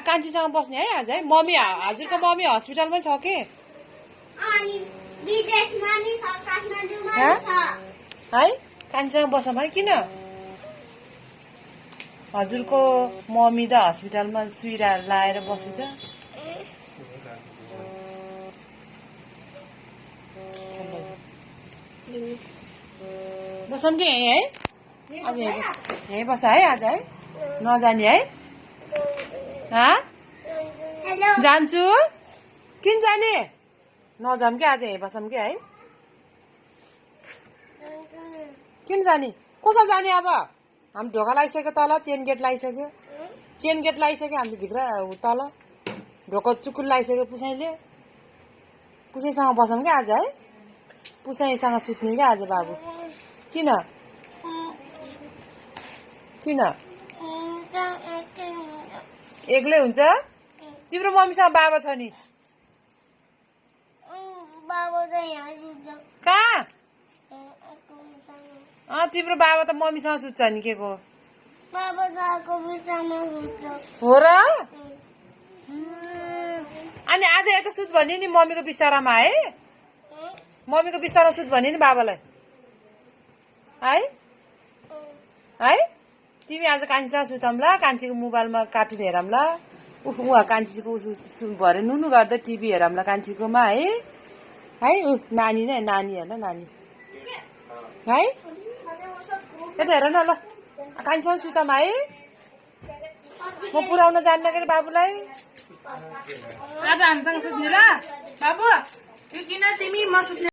कान्छीसँग बस्ने है आज है? मम्मी हजुरको मम्मी हस्पिटलमै छ के? है कान्छीसँग बसौँ है? किन? हजुरको मम्मी त हस्पिटलमा सुइराहरू लाएर बसेछ। बसौँ कि यहीँ है? आज यहीँ बस है आज है? नजाने है? जान्छु। किन जाने? नजाऊँ कि आज यहीँ बसौँ कि है? किन जाने? कसो जाने अब? हामी ढोका लगाइसक्यो तल, चेन गेट लगाइसक्यो। चेन गेट लगाइसक्यो हामी भित्र तल। ढोका चुकुल लगाइसक्यो पुसाइले। पुसाइसँग बसौँ क्या आज है? पुसाइसँग सुत्ने क्या आज बाबु? किन? किन? एक्लै हुन्छ? तिम्रो मम्मीसँग बाबा छ नि? कहाँ? तिम्रो बाबा त मम्मीसँग सुत्छ नि के को? हो र? अनि आज यता सुत भन्यो नि मम्मीको बिस्तारामा है? मम्मीको बिस्तारामा सुत भन्यो नि बाबालाई है? है? तिमी आज कान्छीसँग सुतौँला, कान्छीको मोबाइलमा कार्टुन हेरौँला। उहाँ कान्छीको भरे नुनु गर्दै टिभी हेरौँला कान्छीकोमा है? है नानी नै नानी हेर्न नानी है? यता हेर न ल, कान्छीसँग सुतौँ है? म पुऱ्याउन जान्न के बाबुलाई। आज हामीसँग सुत्ने ल बाबु? किन तिमी म सुत्ने